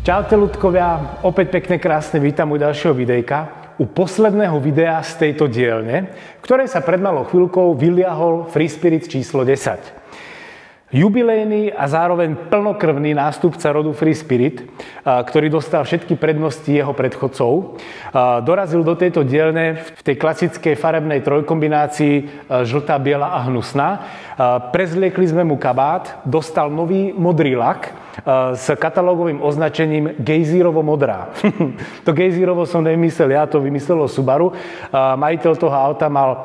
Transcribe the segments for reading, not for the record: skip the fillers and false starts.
Čaute ľudkovia, opäť pekne krásne vítam u ďalšieho videjka. U posledného videa z tejto dielne, v ktorej sa pred malou chvíľkou vyliahol Free Spirit číslo 10. Jubilejný a zároveň plnokrvný nástupca rodu Free Spirit, ktorý dostal všetky prednosti jeho predchodcov, dorazil do tejto dielne v tej klasickej farebnej trojkombinácii žltá, biela a hnusná. Prezliekli sme mu kabát, dostal nový modrý lak s katalógovým označením Gejzírovo modrá. To Gejzírovo som nevymyslel ja, to vymyslelo Subaru. Majiteľ toho auta mal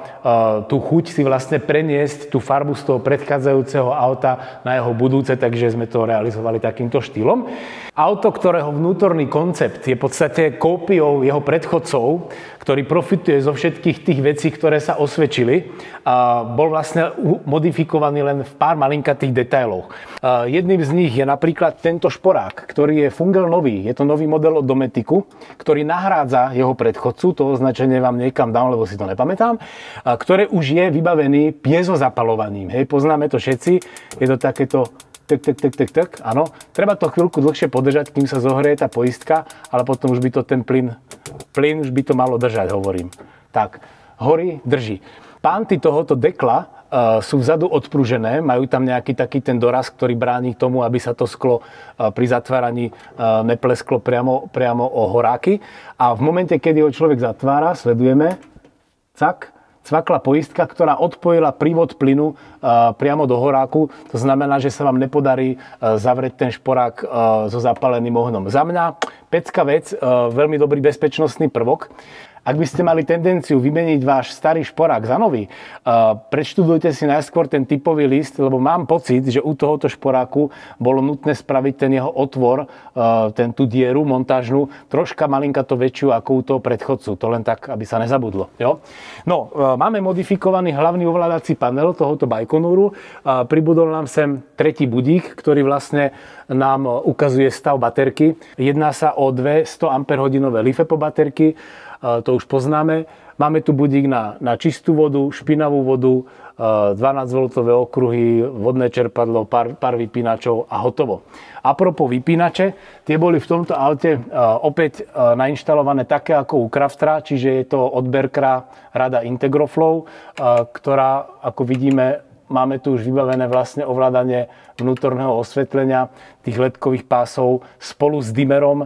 tú chuť si vlastne preniesť tú farbu z toho predchádzajúceho auta na jeho budúce, takže sme to realizovali takýmto štýlom. Auto, ktorého vnútorný koncept je v podstate kópiou jeho predchodcov, ktorý profituje zo všetkých tých vecí, ktoré sa osvedčili, bol vlastne modifikovaný len v pár malinkatých detailoch. Jedným z nich je napríklad tento šporák, ktorý je Fungel nový. Je to nový model od Dometicu, ktorý nahrádza jeho predchodcu, to označenie vám niekam dám, lebo si to nepamätám, ktoré už je vybavený piezozapalovaním. Hej, poznáme to všetci, je to takéto tak, áno. Treba to chvíľku dlhšie podržať, kým sa zohrie tá poistka, ale potom už by to ten plyn už by to malo držať, hovorím. Tak, horí, drží. Pánty tohoto dekla sú vzadu odpružené, majú tam nejaký taký ten doraz, ktorý bráni tomu, aby sa to sklo pri zatváraní neplesklo priamo o horáky. A v momente, keď ho človek zatvára, sledujeme, cvakla poistka, ktorá odpojila prívod plynu priamo do horáku. To znamená, že sa vám nepodarí zavrieť ten šporák so zapáleným ohňom. Za mňa pecka vec, veľmi dobrý bezpečnostný prvok. Ak by ste mali tendenciu vymeniť váš starý šporák za nový, preštudujte si najskôr ten typový list, lebo mám pocit, že u tohoto šporáku bolo nutné spraviť ten jeho otvor, tú dieru montážnu, troška malinkato väčšiu ako u toho predchodcu. To len tak, aby sa nezabudlo. Jo? No, máme modifikovaný hlavný ovládací panel tohoto Baikonúru. Pribudol nám sem tretí budík, ktorý vlastne nám ukazuje stav baterky. Jedná sa o dve 100 Ah LiFePO baterky. To už poznáme. Máme tu budík na čistú vodu, špinavú vodu, 12V okruhy, vodné čerpadlo, pár vypínačov a hotovo. Apropos vypínače, tie boli v tomto aute opäť nainštalované také ako u Craftra, čiže je to odberka rada Integroflow, ktorá, ako vidíme, máme tu už vybavené vlastne ovládanie vnútorného osvetlenia tých ledkových pásov spolu s dimerom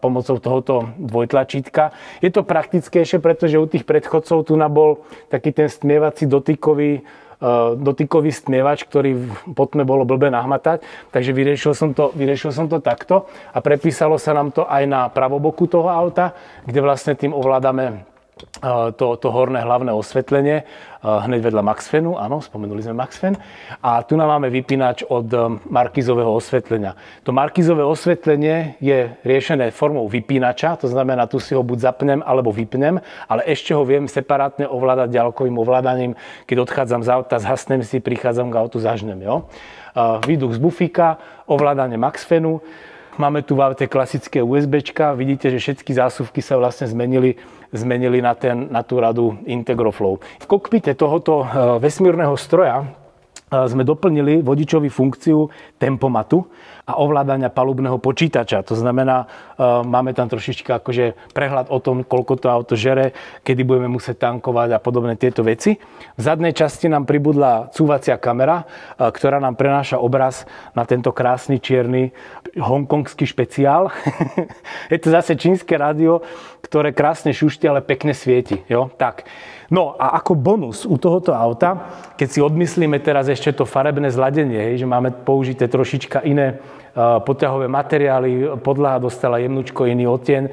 pomocou tohoto dvojtlačítka. Je to praktickejšie, pretože u tých predchodcov tu bol taký ten stmievací dotykový stmievač, ktorý po tme bolo blbé nahmatať. Takže vyriešil som to takto a prepísalo sa nám to aj na pravoboku toho auta, kde vlastne tým ovládame to horné hlavné osvetlenie hneď vedľa Maxfenu, áno, spomenuli sme Maxfen. A tu máme vypínač od markízového osvetlenia. To markízové osvetlenie je riešené formou vypínača, to znamená, tu si ho buď zapnem alebo vypnem, ale ešte ho viem separátne ovládať ďalkovým ovládaním. Keď odchádzam z auta, zhasnem si, prichádzam k autu, zažnem. Jo? Výduch z bufíka, ovládanie Maxfenu. Máme tu v aute klasické USBčka. Vidíte, že všetky zásuvky sa vlastne zmenili na tú radu Integroflow. V kokpite tohoto vesmírneho stroja sme doplnili vodičovú funkciu tempomatu a ovládania palubného počítača. To znamená, máme tam trošička akože prehľad o tom, koľko to auto žere, kedy budeme musieť tankovať a podobné tieto veci. V zadnej časti nám pribudla cúvacia kamera, ktorá nám prenáša obraz na tento krásny čierny hongkongský špeciál. Je to zase čínske rádio, ktoré krásne šušti, ale pekne svieti. Jo? Tak. No a ako bonus u tohoto auta, keď si odmyslíme teraz ešte to farebné zladenie, že máme použité trošička iné podťahové materiály, podlaha dostala jemnúčko iný odtieň,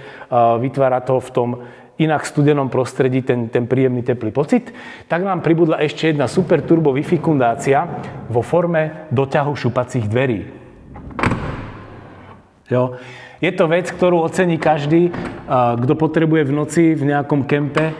vytvára to v tom inak studenom prostredí ten príjemný teplý pocit, tak nám pribudla ešte jedna super turbo vyfikundácia vo forme doťahu šupacích dverí. Jo. Je to vec, ktorú ocení každý, kto potrebuje v noci v nejakom kempe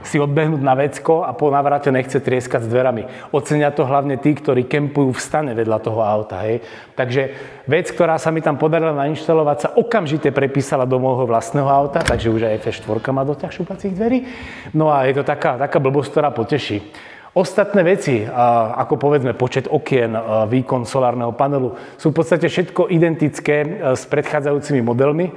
si odbehnúť na vecko a po navrate nechce trieskať s dverami. Ocenia to hlavne tí, ktorí kempujú v stane vedľa toho auta. Hej. Takže vec, ktorá sa mi tam podarila nainštalovať, sa okamžite prepísala do môjho vlastného auta, takže už aj F4 má doťah šupacích dverí. No a je to taká blbosť, ktorá poteší. Ostatné veci, ako povedzme počet okien, výkon solárneho panelu, sú v podstate všetko identické s predchádzajúcimi modelmi.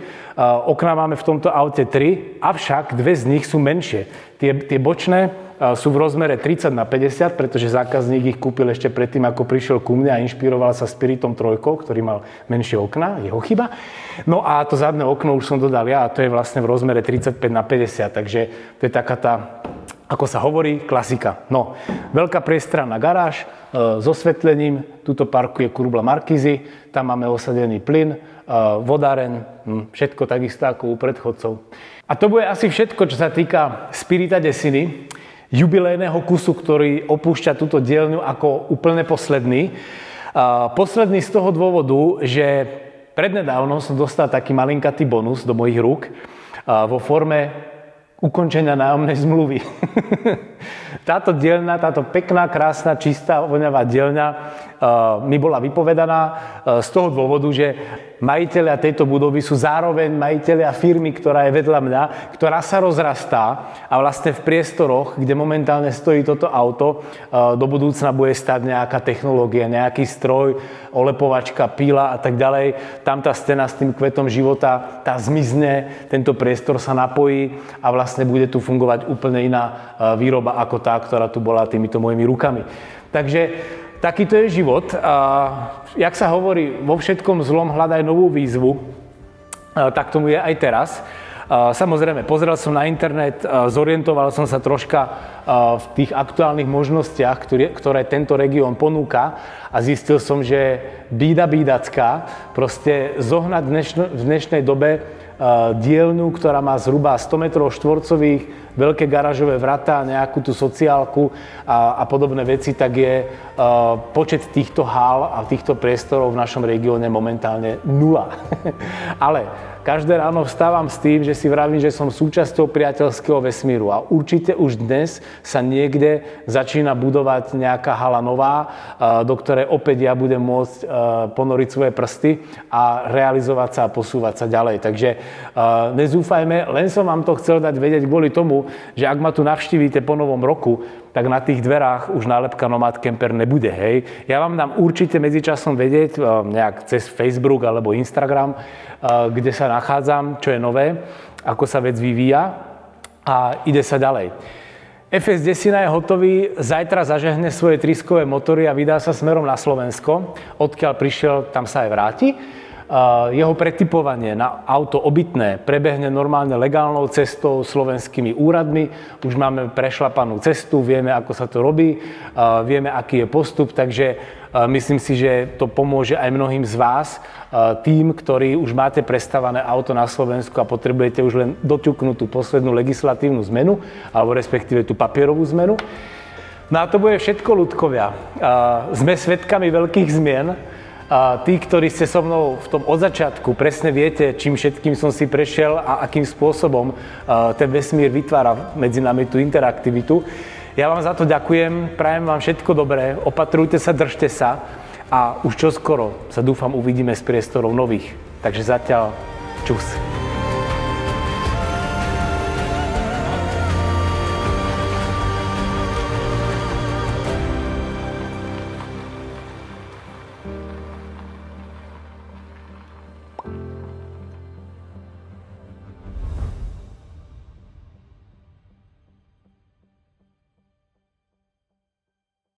Okná máme v tomto aute 3, avšak dve z nich sú menšie. Tie bočné sú v rozmere 30x50, pretože zákazník ich kúpil ešte predtým, ako prišiel ku mne a inšpiroval sa Spiritom 3, ktorý mal menšie okná, jeho chyba. No a to zadné okno už som dodal ja a to je vlastne v rozmere 35x50, takže to je taká tá, ako sa hovorí, klasika. No, veľká priestranná garáž s osvetlením, tuto parkuje Kurbla Markízy, tam máme osadený plyn, vodáren, všetko takisto ako u predchodcov. A to bude asi všetko, čo sa týka Spirita Desiny, jubilejného kusu, ktorý opúšťa túto dielňu ako úplne posledný. Posledný z toho dôvodu, že prednedávnom som dostal taký malinkatý bonus do mojich rúk vo forme ukončenia nájomnej zmluvy. Táto dielňa, táto pekná, krásna, čistá, voňavá dielňa mi bola vypovedaná z toho dôvodu, že majitelia tejto budovy sú zároveň majitelia firmy, ktorá je vedľa mňa, ktorá sa rozrastá a vlastne v priestoroch, kde momentálne stojí toto auto, do budúcna bude stať nejaká technológia, nejaký stroj, olepovačka, píla a tak ďalej. Tam tá stena s tým kvetom života, tá zmizne, tento priestor sa napojí a vlastne bude tu fungovať úplne iná výroba ako tá, ktorá tu bola týmito mojimi rukami. Takže takýto je život. Jak sa hovorí, vo všetkom zlom hľadaj novú výzvu, tak tomu je aj teraz. Samozrejme, pozrel som na internet, zorientoval som sa troška v tých aktuálnych možnostiach, ktoré tento región ponúka a zistil som, že bída bídacká, proste zohnať v dnešnej dobe dielňu, ktorá má zhruba 100 metrov štvorcových, veľké garážové vratá, nejakú tú sociálku a podobné veci, tak je počet týchto hál a týchto priestorov v našom regióne momentálne 0. Ale každé ráno vstávam s tým, že si vravím, že som súčasťou priateľského vesmíru a určite už dnes sa niekde začína budovať nejaká hala nová, do ktorej opäť ja budem môcť ponoriť svoje prsty a realizovať sa a posúvať sa ďalej. Takže nezúfajme, len som vám to chcel dať vedieť kvôli tomu, že ak ma tu navštívite po novom roku, tak na tých dverách už nálepka Nomad Camper nebude, hej. Ja vám dám určite medzičasom vedieť, nejak cez Facebook alebo Instagram, kde sa nachádzam, čo je nové, ako sa vec vyvíja a ide sa ďalej. FS Desina je hotový, zajtra zažehne svoje triskové motory a vydá sa smerom na Slovensko. Odkiaľ prišiel, tam sa aj vráti. Jeho pretypovanie na auto obytné prebehne normálne legálnou cestou slovenskými úradmi. Už máme prešlapanú cestu, vieme, ako sa to robí, vieme, aký je postup, takže myslím si, že to pomôže aj mnohým z vás, tým, ktorí už máte prestavané auto na Slovensku a potrebujete už len doťuknúť tú poslednú legislatívnu zmenu, alebo respektíve tú papierovú zmenu. No a to bude všetko, ľudkovia. Sme svedkami veľkých zmien. Tí, ktorí ste so mnou v tom od začiatku, presne viete, čím všetkým som si prešiel a akým spôsobom ten vesmír vytvára medzi nami tú interaktivitu. Ja vám za to ďakujem, prajem vám všetko dobré, opatrujte sa, držte sa a už čoskoro sa dúfam uvidíme z priestorov nových. Takže zatiaľ čus.